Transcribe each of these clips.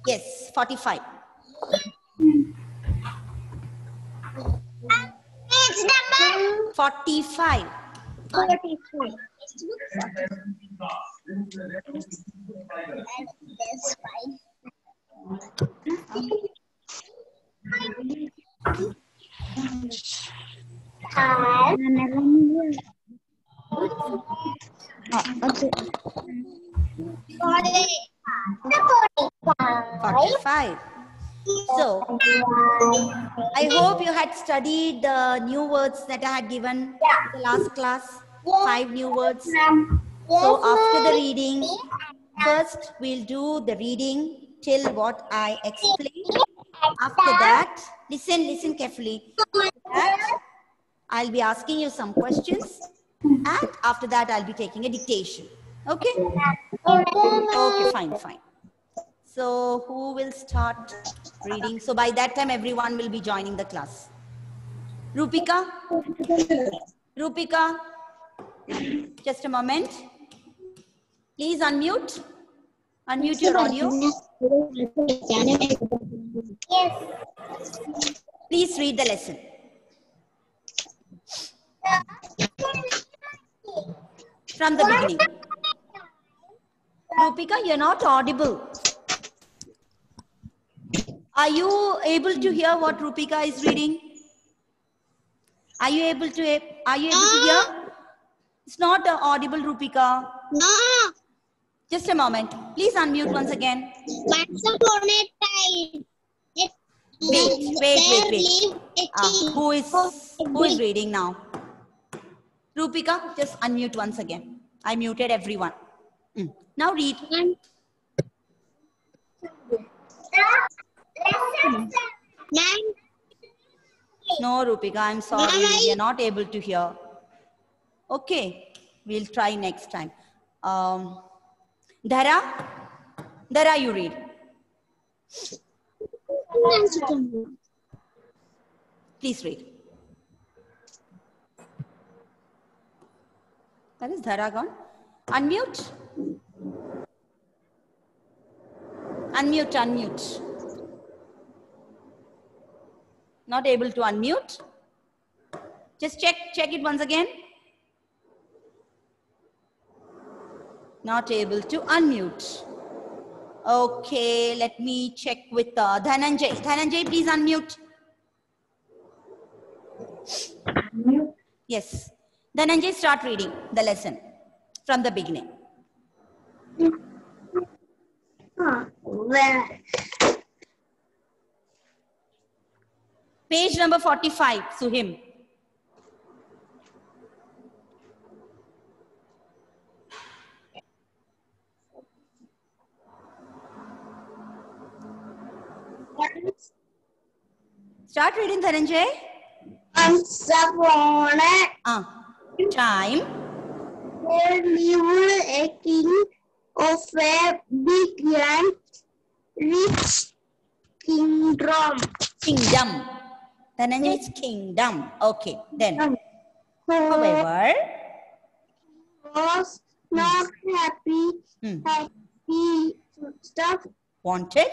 Yes, 45. It's number 45. 45. That's fine. Okay. 45. So, I hope you had studied the new words that I had given in the last class. 5 new words. So, after the reading, first we'll do the reading till what I explain. After that, listen carefully. That I'll be asking you some questions, and after that I'll be taking a dictation. Okay? Okay, fine. So who will start reading? So by that time everyone will be joining the class. Rupika, just a moment. Please unmute your audio. Yes. Please read the lesson. From the beginning. Rupika, you're not audible. Are you able to hear what Rupika is reading? Are you able to hear? It's not audible, Rupika. No. Just a moment. Please unmute once again. Once upon a time. Wait. Who is reading now? Rupika, just unmute once again. I muted everyone. Now read. No, Rupika, I'm sorry. We are not able to hear. Okay, we'll try next time. Dhara, you read. Please read. Where is Dhara gone? Unmute. Unmute. Not able to unmute. Just check it once again. Not able to unmute. Okay, let me check with Dhananjay. Dhananjay, please unmute. Yes. Dhananjay, start reading the lesson from the beginning. Page number 45, Suhim. Start reading, Dhananjay. Once upon a time, there lived a king of a big and rich kingdom. Dhananjay, it's kingdom. Okay, then. However, was not happy that he wanted.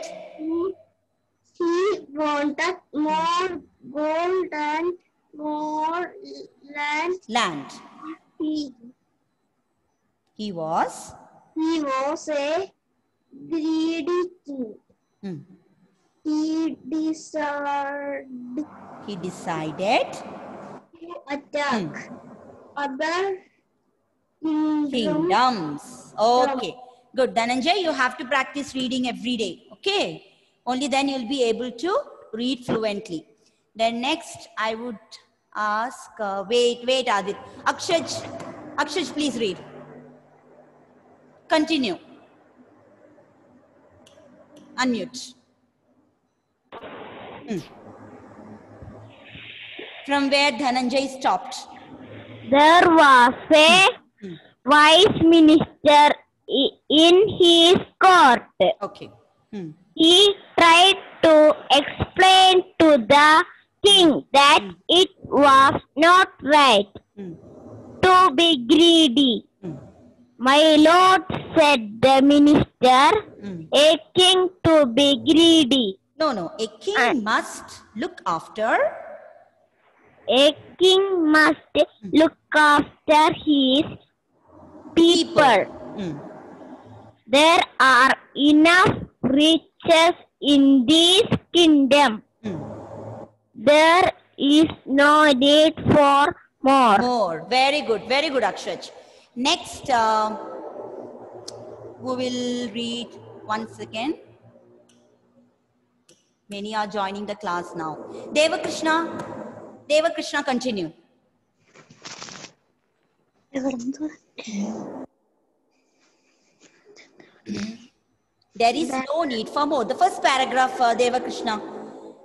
He wanted more gold and more land. He was a greedy king. He decided to attack other kingdoms. Okay, good. Dhananjay, you have to practice reading every day. Okay, only then you'll be able to read fluently. Then next, I would ask. Wait, Adit. Akshaj, please read. Continue. Unmute. From where Dhananjay stopped. There was a wise minister in his court. Okay. He tried to explain to the king that it was not right to be greedy. My lord, said the minister, Mm. a king to be greedy. No, no. A king must look after. A king must look after his people. Mm. There are enough riches in this kingdom. Mm. There is no need for more. More. Very good, Akshaj. Next, we will read once again. Many are joining the class now. Devakrishna, continue. There is no need for more. The first paragraph, Devakrishna,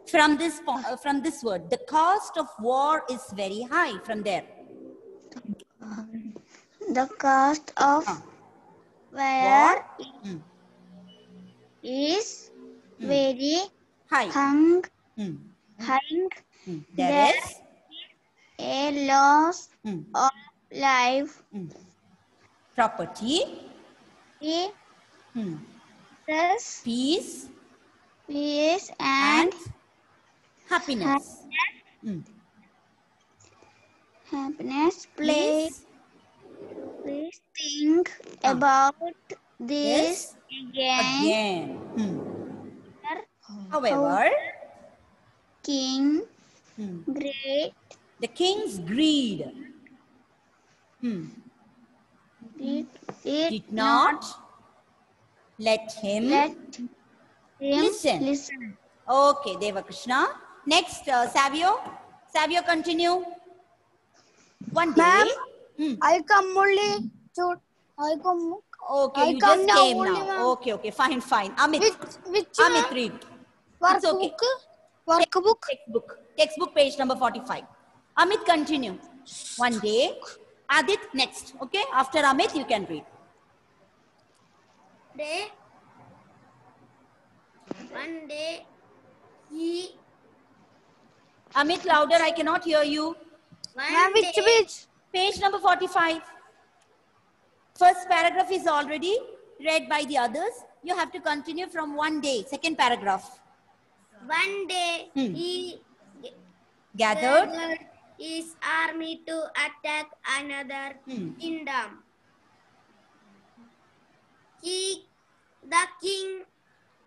from this word, the cost of war is very high. From there, The cost of war war is very high. hung. Mm. There There is a loss of life, property, peace, peace, peace and and happiness. happiness. Please think Ah. about This this again. However, King Great the king's greed did did not let him let him listen. Okay, Devakrishna. Next, Savio. Savio, continue. One day. I come only to I come. Okay, I you come just now came only, now. ma'am. Okay, fine. Amit. Which Amit, read. It's okay. workbook? Textbook page number 45. Amit, continue. One day. Adit, next. Okay, after Amit, you can read. One day he. Amit, louder. I cannot hear you. Which? Page number 45. First paragraph is already read by the others. You have to continue from one day. Second paragraph. One day he Gathered. his army to attack another kingdom. The king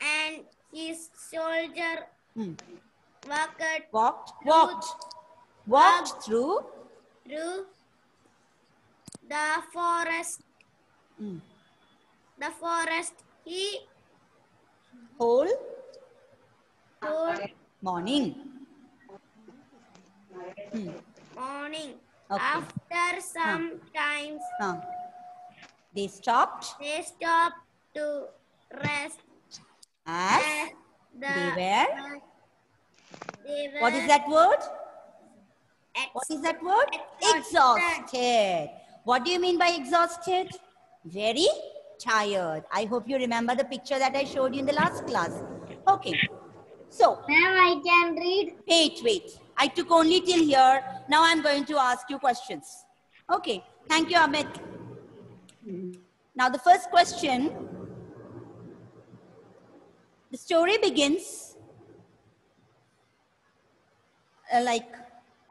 and his soldier walked through the forest. The forest he whole told morning. morning. Okay. After some times, They stopped they stopped to rest. as they were. They What is were that word? What is that word? Exhausted. What do you mean by exhausted? Very tired. I hope you remember the picture that I showed you in the last class. Okay. So, Ma'am, I can read. wait. I took only till here. Now I'm going to ask you questions. Okay. Thank you, Amit. Now the first question. The story begins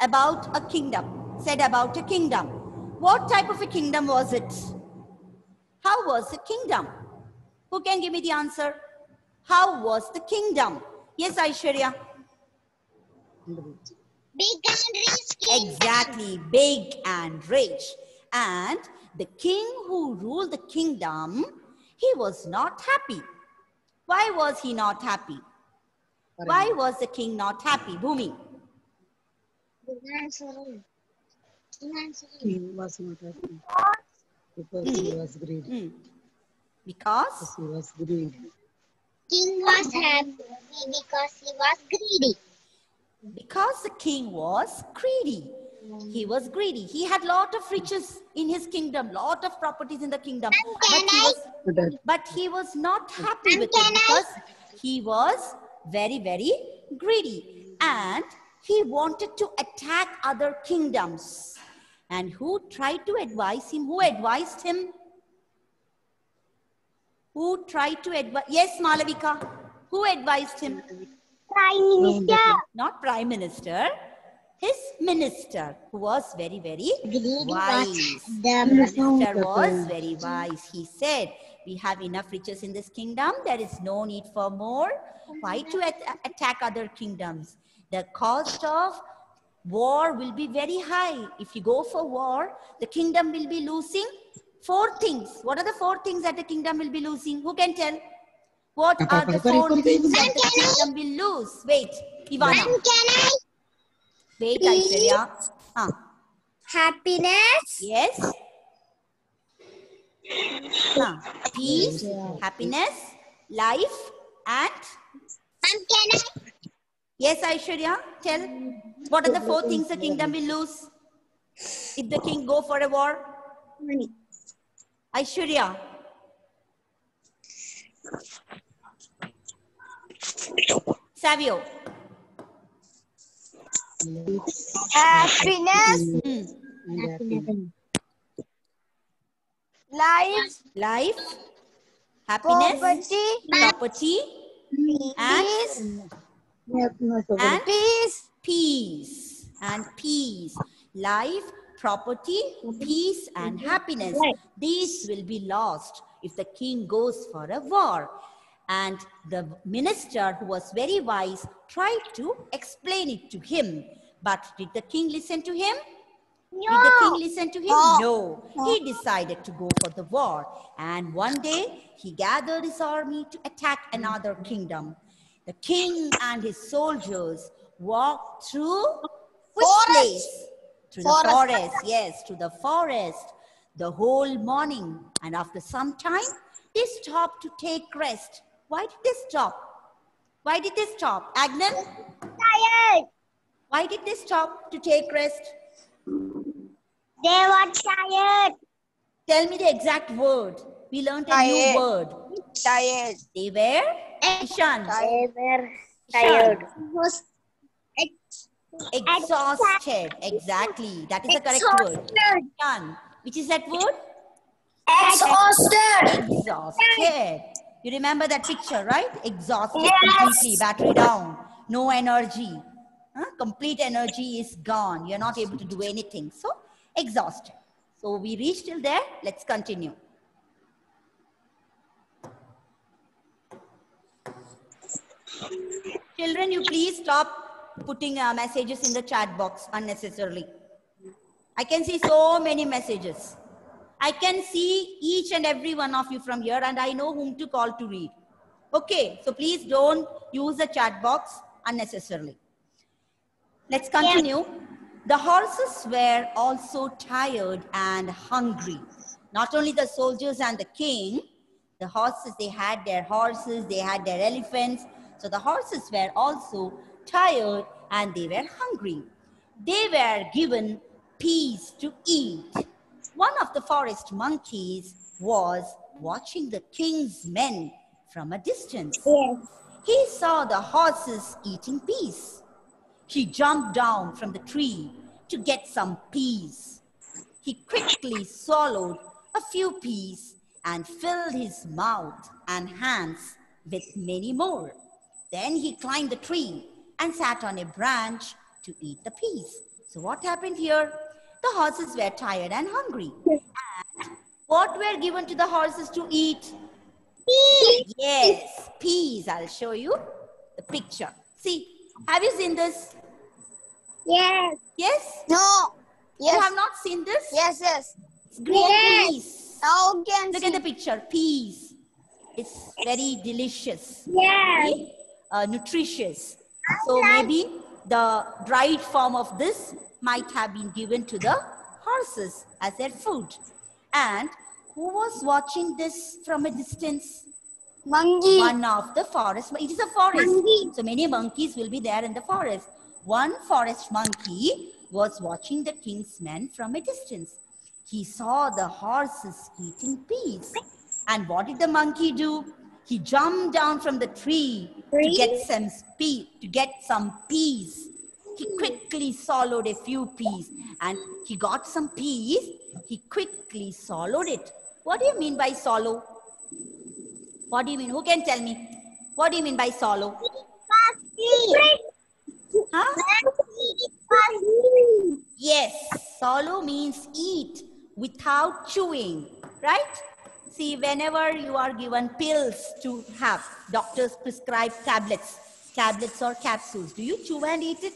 about a kingdom. Said about a kingdom. What type of a kingdom was it? How was the kingdom? Who can give me the answer? How was the kingdom? Yes, Aishwarya. Big and rich. Exactly, big and rich. And the king who ruled the kingdom, he was not happy. Why was he not happy? Why was the king not happy? Bhumi. King was not happy because he was greedy. Because? He was greedy. King was happy because he was greedy. Because the king was greedy. He was greedy. He had lot of riches in his kingdom, lot of properties in the kingdom. But he was not happy with it because he was very, very greedy. And he wanted to attack other kingdoms. And who tried to advise him? Who advised him? Who tried to advise? Yes, Malavika. Who advised him? Prime Minister. Not Prime Minister. His minister, who was very, very wise. The minister was very wise. He said, we have enough riches in this kingdom. There is no need for more. Why to attack other kingdoms? The cost of war will be very high. If you go for war, the kingdom will be losing 4 things. What are the 4 things that the kingdom will be losing? Who can tell? What are the 4 things that the kingdom will lose? Wait, Ivana. Wait, Aishwarya. Happiness. Yes. Peace, happiness, life, and yes, Aishwarya, tell. What are the 4 things the kingdom will lose if the king go for a war? Money. Aishwarya. Savio. Happiness. Life. Life, happiness, property, and Peace. peace. And peace. Life, property, peace, and happiness. These will be lost if the king goes for a war. And the minister, who was very wise, tried to explain it to him. But did the king listen to him? Did the king listen to him? No. He decided to go for the war. And one day, he gathered his army to attack another kingdom. The king and his soldiers walked through which place? Through the forest. Yes, to the forest the whole morning. And after some time, they stopped to take rest. Why did they stop? Why did they stop? Agnan? Tired. Why did they stop to take rest? They were tired. Tell me the exact word. We learned a new word. Tired. They were? Ishan. They were tired. Was Exhausted. Exactly. That is the correct word. Ishan. Which is that word? Exhausted. Exhausted. You remember that picture, right? Exhausted completely, battery down, no energy. Complete energy is gone. You're not able to do anything. So, exhausted. So, we reached till there. Let's continue. Children, you please stop putting messages in the chat box unnecessarily. I can see so many messages. I can see each and every one of you from here, and I know whom to call to read. Okay, so please don't use the chat box unnecessarily. Let's continue. The horses were also tired and hungry. Not only the soldiers and the king, the horses, they had their horses, they had their elephants. So the horses were also tired and they were hungry. They were given peas to eat. One of the forest monkeys was watching the king's men from a distance. He saw the horses eating peas. He jumped down from the tree to get some peas. He quickly swallowed a few peas and filled his mouth and hands with many more. Then he climbed the tree and sat on a branch to eat the peas. So what happened here? The horses were tired and hungry. And what were given to the horses to eat? Peas. Yes, peas. I'll show you the picture. See, have you seen this? Yes. Yes? No. You have not seen this? Yes. It's green peas. Now can Look at the picture. Peas. It's very delicious. Yes. Very, nutritious. So maybe the dried form of this might have been given to the horses as their food. And who was watching this from a distance? Monkey. One of the forest. It is a forest. So many monkeys will be there in the forest. One forest monkey was watching the king's men from a distance. He saw the horses eating peas. And what did the monkey do? He jumped down from the tree to get some peas. He quickly swallowed a few peas, and he got some peas. He quickly swallowed it. What do you mean by swallow? What do you mean? Who can tell me? What do you mean by swallow? Huh? Yes, swallow means eat without chewing, right? See, whenever you are given pills to have, doctors prescribe tablets or capsules. Do you chew and eat it?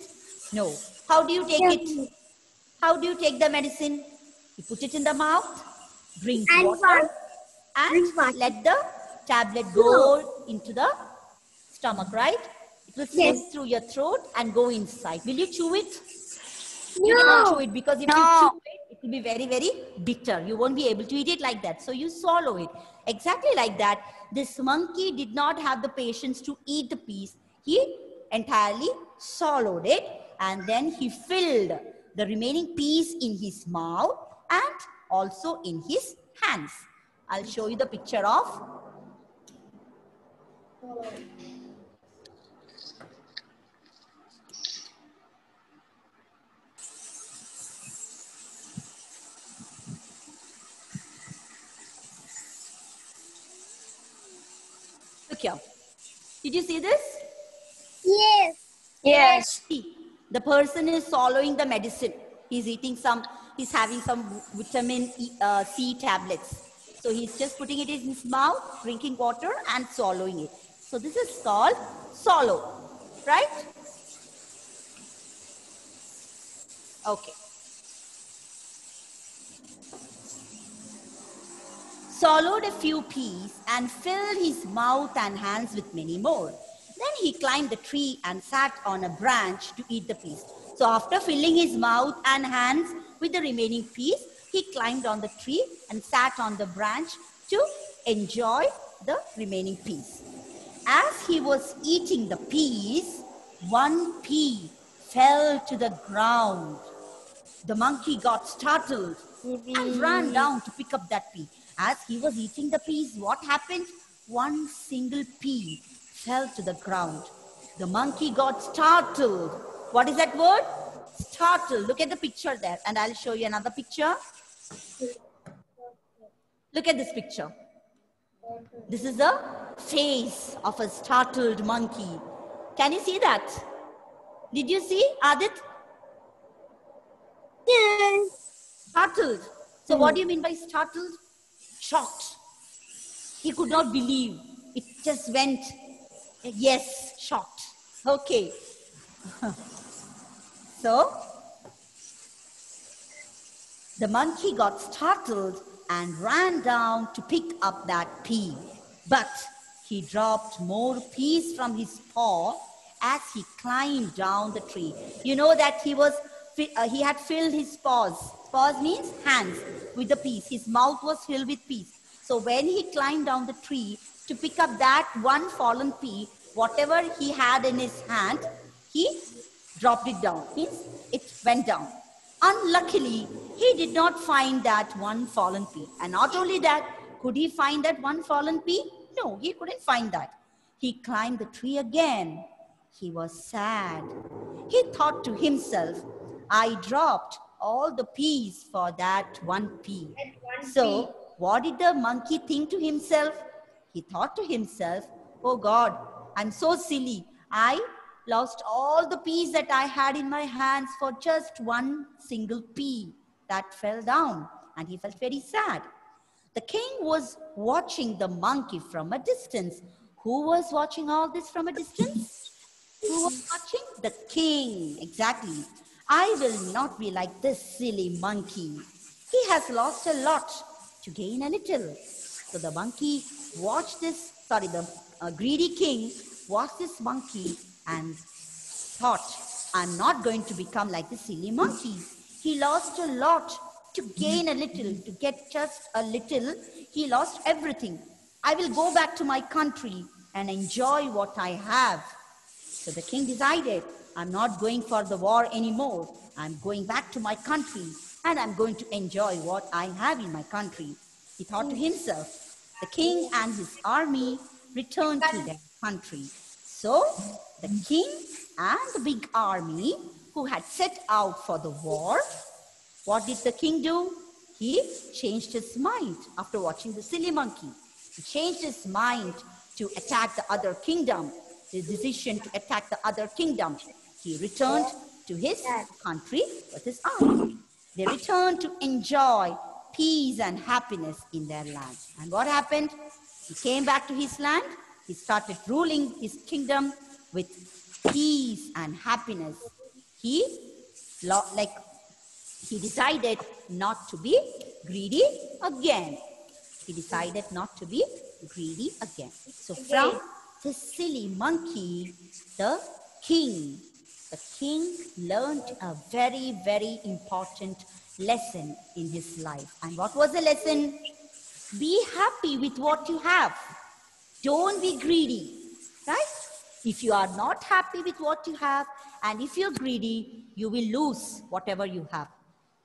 No. How do you take it? How do you take the medicine? You put it in the mouth, drink water, and let the tablet go into the stomach, right? It will slip through your throat and go inside. Will you chew it? You cannot chew it because if you chew it, it will be very, very bitter. You won't be able to eat it like that. So you swallow it. Exactly like that. This monkey did not have the patience to eat the piece. He entirely swallowed it and then he filled the remaining piece in his mouth and also in his hands. I'll show you the picture of. Look here. Did you see this? Yes. Yes. See, the person is swallowing the medicine. He's having some vitamin C tablets. So he's just putting it in his mouth, drinking water and swallowing it. So this is called swallow, right? Okay. Swallowed a few peas and filled his mouth and hands with many more. Then he climbed the tree and sat on a branch to eat the peas. So after filling his mouth and hands with the remaining peas, he climbed on the tree and sat on the branch to enjoy the remaining peas. As he was eating the peas, one pea fell to the ground. The monkey got startled and ran down to pick up that pea. As he was eating the peas, what happened? One single pea fell to the ground. The monkey got startled. What is that word? Startled. Look at the picture there, and I'll show you another picture. Look at this picture. This is the face of a startled monkey. Can you see that? Did you see, Adit? Yes. Startled. So what do you mean by startled? Shocked. He could not believe. It just went, yes, shocked. Okay. So, the monkey got startled and ran down to pick up that pea. But he dropped more peas from his paw as he climbed down the tree. You know that he had filled his paws. Paws means hands with the peas. His mouth was filled with peas. So when he climbed down the tree to pick up that one fallen pea, whatever he had in his hand, he dropped it down. Means it went down. Unluckily, he did not find that one fallen pea. And not only that, could he find that one fallen pea? No, he couldn't find that. He climbed the tree again. He was sad. He thought to himself, I dropped all the peas for that one pea. So, what did the monkey think to himself? He thought to himself, oh God, I'm so silly. I lost all the peas that I had in my hands for just one single pea that fell down. And he felt very sad. The king was watching the monkey from a distance. Who was watching all this from a distance? Who was watching? The king, exactly. I will not be like this silly monkey. He has lost a lot to gain a little. So the monkey watched this, the greedy king watched this monkey and thought, I'm not going to become like this silly monkey. He lost a lot to gain a little, to get just a little. He lost everything. I will go back to my country and enjoy what I have. So the king decided, I'm not going for the war anymore. I'm going back to my country and I'm going to enjoy what I have in my country. He thought to himself. The king and his army returned to their country. So the king and the big army who had set out for the war, what did the king do? He changed his mind after watching the silly monkey. He changed his mind to attack the other kingdom, his decision to attack the other kingdom. He returned to his country with his army. They returned to enjoy peace and happiness in their land. And what happened? He came back to his land. He started ruling his kingdom with peace and happiness. He decided not to be greedy again. He decided not to be greedy again. So from the silly monkey, the king learned a very, very important lesson in his life. And what was the lesson? Be happy with what you have. Don't be greedy, right? If you are not happy with what you have, and if you're greedy, you will lose whatever you have.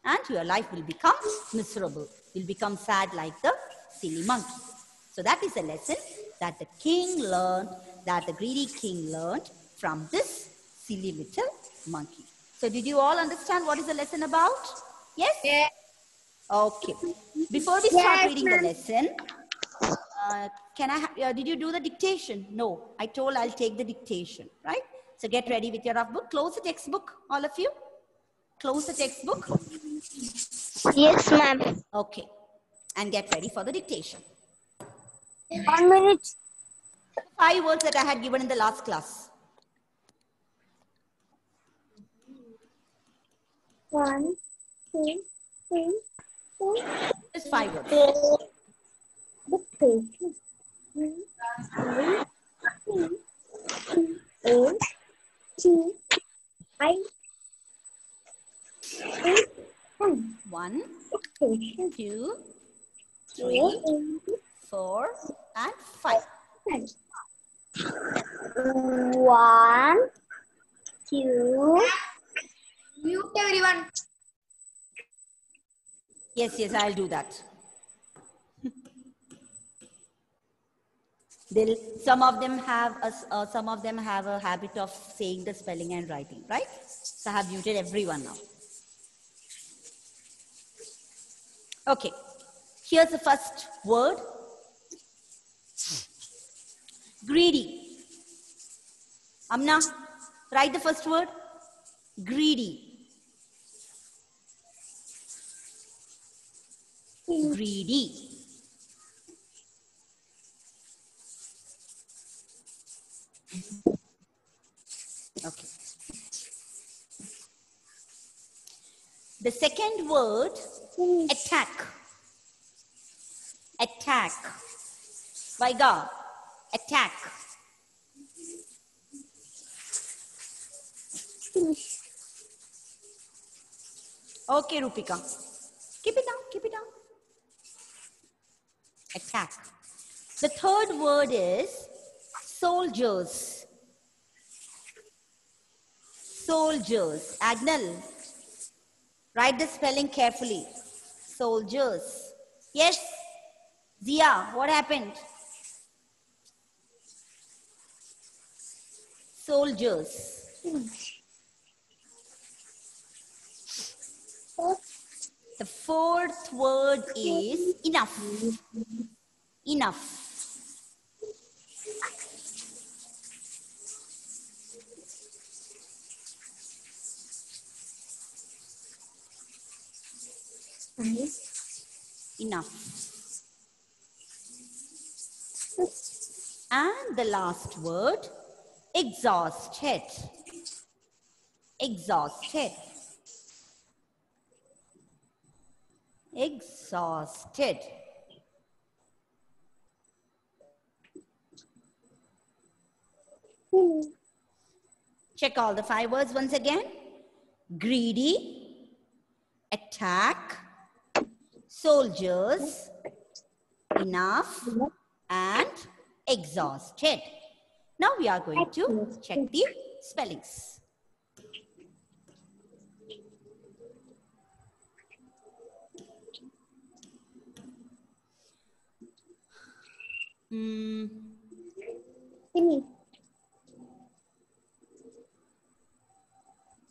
And your life will become miserable. You'll become sad like the silly monkey. So that is a lesson that the king learned, that the greedy king learned from this silly little monkey. So did you all understand what is the lesson about? Yes? Yes. Okay. Before we start reading the lesson, did you do the dictation? No, I told I'll take the dictation, right? So get ready with your rough book. Close the textbook, all of you. Close the textbook. Yes, ma'am. Okay. And get ready for the dictation. 1 minute. 5 words that I had given in the last class. 1, 2, 3, 4. Just 5 words. Dictation. 1, 2, 3, 4, 2, 5, 8, 10. 1, Dictation. 2, 3, 4, and 5. 1, 2. Mute everyone. Yes, I'll do that. Some of them have a habit of saying the spelling and writing, right? So I have muted everyone now. Okay, here's the first word. Greedy. Amna, write the first word. Greedy. Greedy. Okay. The second word, attack. Attack. Vaiga, attack. Okay, Rupika. Keep it down, keep it down. Attack. The third word is soldiers. Soldiers. Agnel, write the spelling carefully. Soldiers. Yes, Zia, what happened? Soldiers. The fourth word is enough. Enough. Enough. And the last word, exhausted. Exhausted. Exhausted. Check all the 5 words once again. Greedy, attack, soldiers, enough, and exhausted. Now we are going to check the spellings.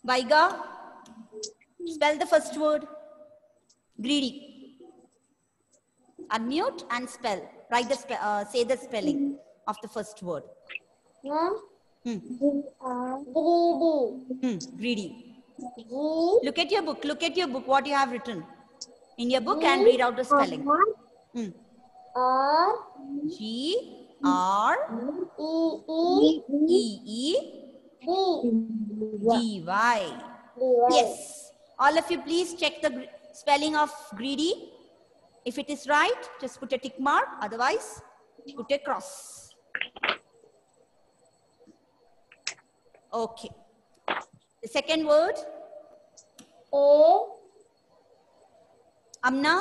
Vaiga, spell the first word. Greedy. Unmute and spell. Write the say the spelling of the first word. Ma'am, greedy. Greedy. G Look at your book. Look at your book. What you have written in your book and read out the spelling. R G R E E E D. G Y. Yes. All of you, please check the spelling of greedy. If it is right, just put a tick mark. Otherwise, put a cross. Okay. The second word. A Amna,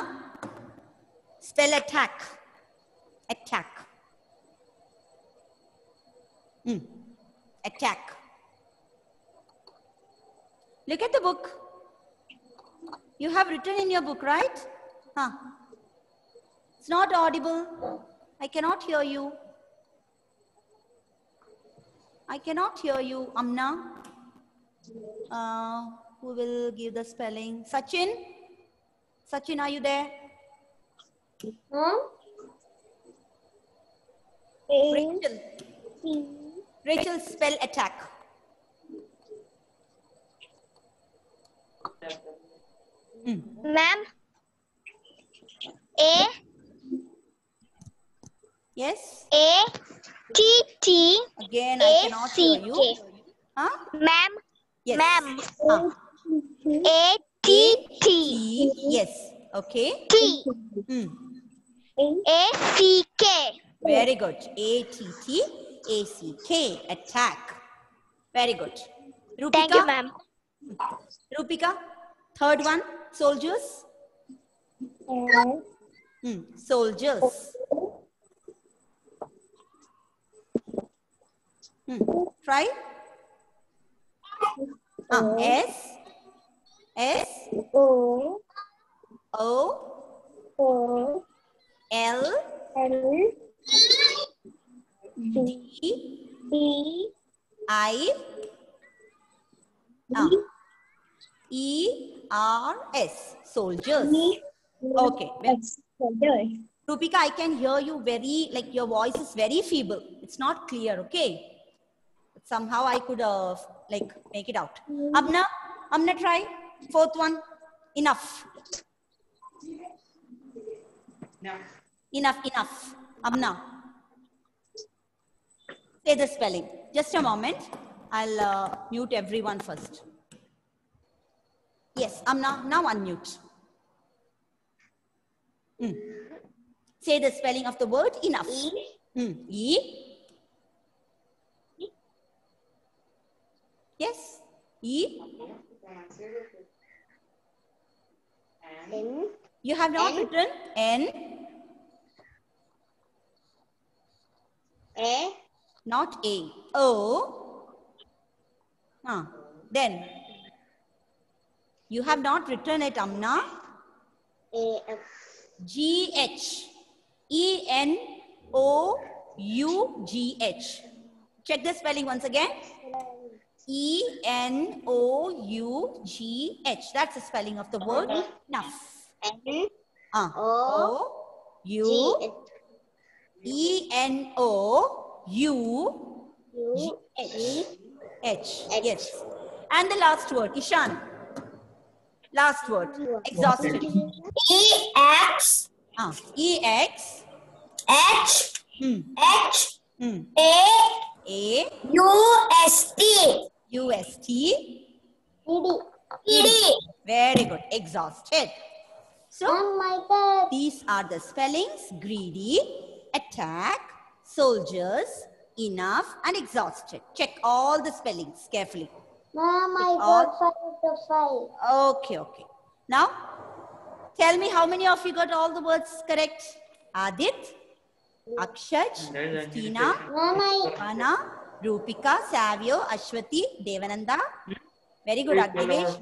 spell attack. Attack. Attack. Look at the book. You have written in your book, right? Huh. It's not audible. I cannot hear you. I cannot hear you, Amna. Who will give the spelling? Sachin? Sachin, are you there? Rachel. Rachel, spell attack. Ma'am, A Yes? T T Again, I A cannot C hear you. K. Huh? Ma'am, Yes. ma'am, Huh. A T T T. Yes. Okay. T A C K. Very good. A-T-T A-C-K. Attack. Very good. Rupika? Thank you, ma'am. Rupika? Third one. Soldiers. Soldiers. Try. S. S. O O. L. D. I. E. R. S. Soldiers. Okay. Rupika, I can hear you very, like your voice is very feeble. It's not clear, okay? But somehow I could like make it out. Amna, try. Fourth one. Enough. Enough. Amna. Say the spelling. Just a moment. I'll mute everyone first. Yes, Amna, now unmute. Say the spelling of the word enough. E. Yes. E. You have not written N. A Not A. O. Then you have not written it, Amna. G-H. E-N-O-U-G-H. Check the spelling once again. E-N-O-U-G-H. That's the spelling of the word enough. E-N-O-U-G-H. Yes. And the last word, Ishan. Last word, exhausted. E-X. E-X. H. H. A. U-S-T. U-S-T. E-D. Very good. Exhausted. So, my God. these are the spellings: greedy, attack, soldiers, enough, and exhausted. Check all the spellings carefully. Ma'am, I got 5 out of 5. Okay. Now, tell me how many of you got all the words correct? Adit, Akshaj, Christina, Anna, Rupika, Savio, Ashwati, Devananda. Very good, Agnivesh.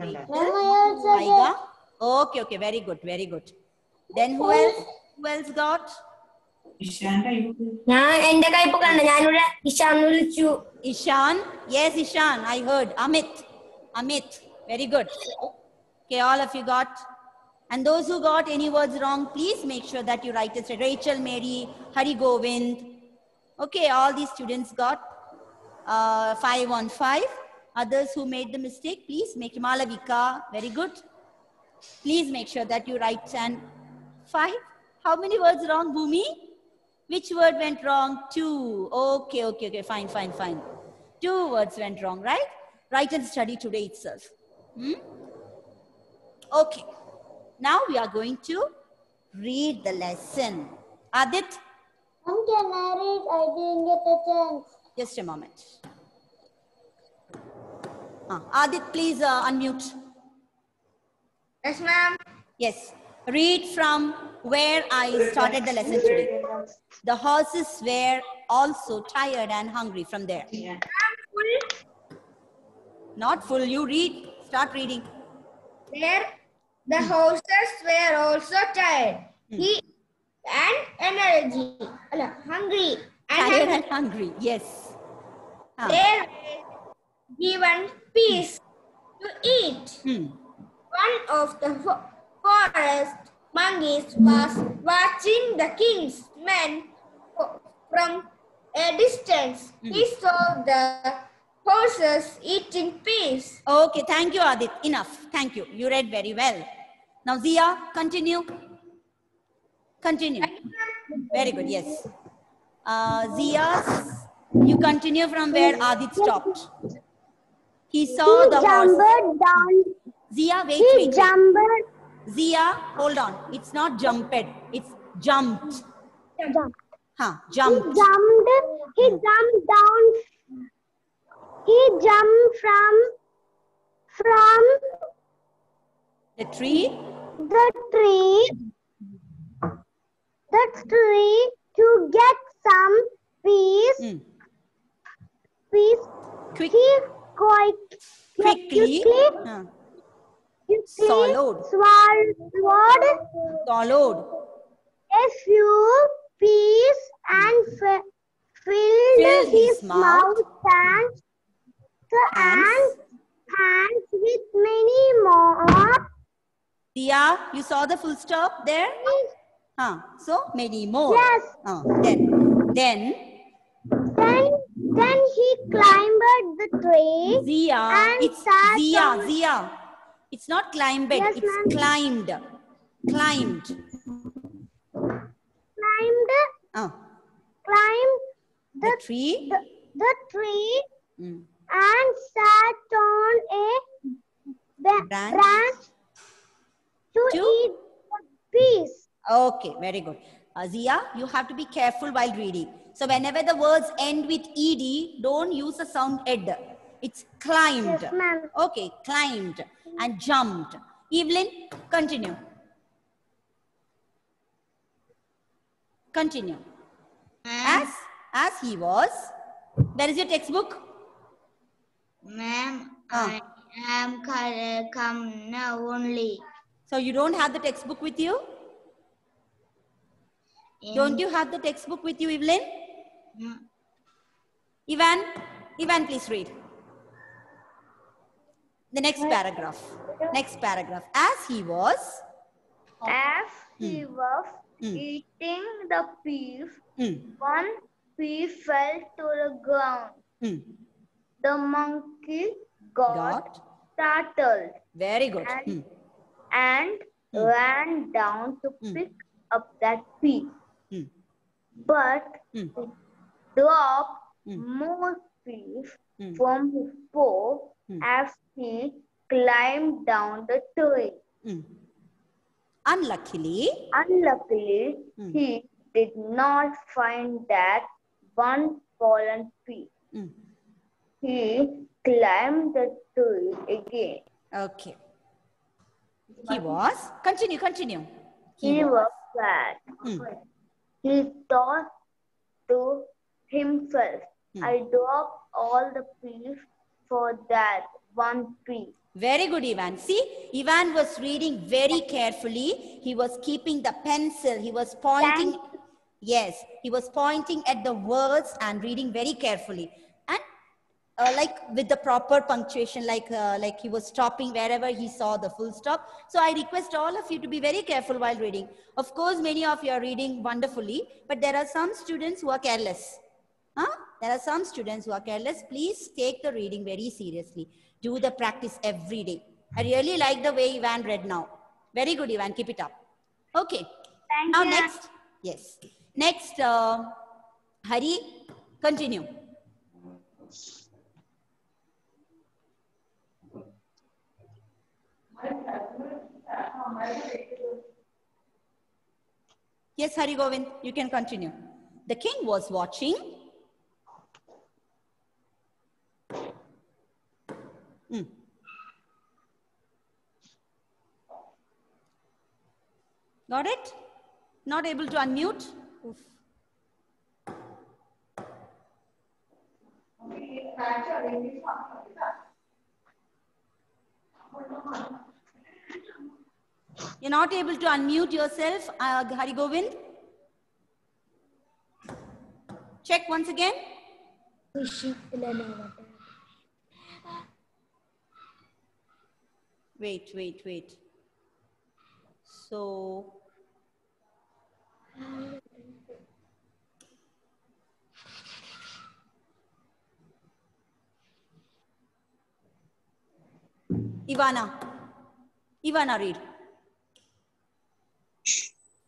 Aiga. Okay, very good. Then who else got? Ishan, Yes, Ishan, I heard. Amit, very good. Okay, all of you got And those who got any words wrong, please make sure that you write it. Rachel, Mary, Hari Govind. Okay, all these students got 5 on 5. Others who made the mistake, please make Malavika. Very good. Please make sure that you write and 5. How many words wrong, Bhumi? Which word went wrong? 2. Okay. Fine. 2 words went wrong, right? Write and study today itself. Okay. Now we are going to read the lesson. Adit? Mom, can I read? I didn't get a chance. Just a moment. Adit, please unmute. Yes, ma'am. Yes. Read from where I started the lesson today. The horses were also tired and hungry from there. Not full. You read. Start reading. There, the horses were also tired. He and hungry. Tired and hungry. Yes. They were given peas to eat. One of the forest monkeys was watching the king's men from a distance. He saw the horses eating peas. Okay, thank you, Adit. Enough. Thank you. You read very well. Now, Zia, continue. Continue. Very good, yes. Zia, you continue from where Adit stopped. He saw the horse. Down. Zia, wait. Zia, hold on. It's not jumped. It's jumped. Jumped. He jumped down. He jumped from The tree. The tree to get some peas. Quickly. Swallowed a few peas and filled his mouth and hands with many more. Zia, you saw the full stop there? So many more. Yes. Then he climbed the tree. Zia, and it's sat Zia, on- Zia. It's not climbed, Yes, it's ma'am. climbed. Climbed The tree. the tree Mm. and sat on a branch to eat the peas. Okay, very good. Zia, you have to be careful while reading. So whenever the words end with ed, don't use the sound ed. It's climbed. Yes, ma'am. Okay, climbed and jumped. Evelyn, continue. Continue. As he was. Where is your textbook? Ma'am, I am come now only. So you don't have the textbook with you? Don't you have the textbook with you, Evelyn? Ivan, please read. The next paragraph. Next paragraph. As he was Eating the peas, one pea fell to the ground. The monkey got startled Very good. and ran down to pick up that pea. But it dropped more peas from his paw as he climbed down the tree. Unluckily, He did not find that one fallen pea. He climbed the tree again. okay. He was, continue. He was sad. He thought to himself, I dropped all the peas for that one pea. Very good, Ivan. See, Ivan was reading very carefully. He was keeping the pencil. He was pointing. Yes, he was pointing at the words and reading very carefully. And like with the proper punctuation, like he was stopping wherever he saw the full stop. So I request all of you to be very careful while reading. Of course, many of you are reading wonderfully, but there are some students who are careless. There are some students who are careless. Please take the reading very seriously. Do the practice every day. I really like the way Ivan read now. Very good, Ivan. Keep it up. Okay. Thank Now you. next. Yes. Next, Hari, continue. Yes, Hari Govind, you can continue. The king was watching. Got it? Not able to unmute? Oof. You're not able to unmute yourself, Hari Govind? Check once again. Wait. So, Ivana, read.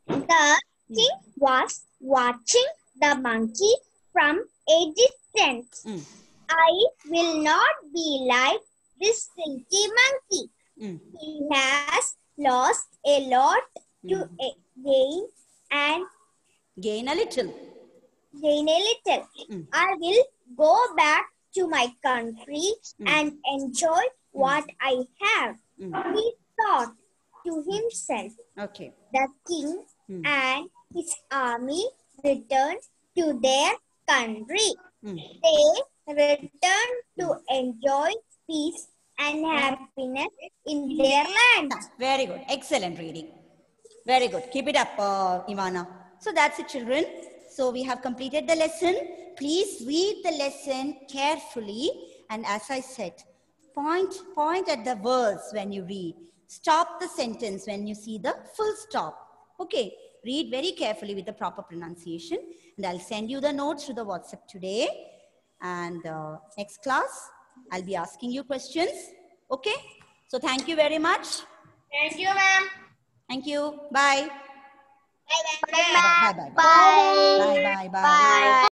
The king was watching the monkey from a distance. I will not be like this silky monkey. He has lost a lot to gain and Gain a little. I will go back to my country and enjoy what I have. He thought to himself. Okay. The king and his army returned to their country. They returned to enjoy peace and happiness in their land. Very good. Excellent reading. Very good. Keep it up, Ivana. So that's it, children. So we have completed the lesson. Please read the lesson carefully. And as I said, point at the words when you read. Stop the sentence when you see the full stop. Okay. Read very carefully with the proper pronunciation. And I'll send you the notes to the WhatsApp today. And next class, I'll be asking you questions. Okay. So thank you very much. Thank you, ma'am. Thank you. Bye. Bye. Bye. Bye. Bye. Bye. Bye. Bye.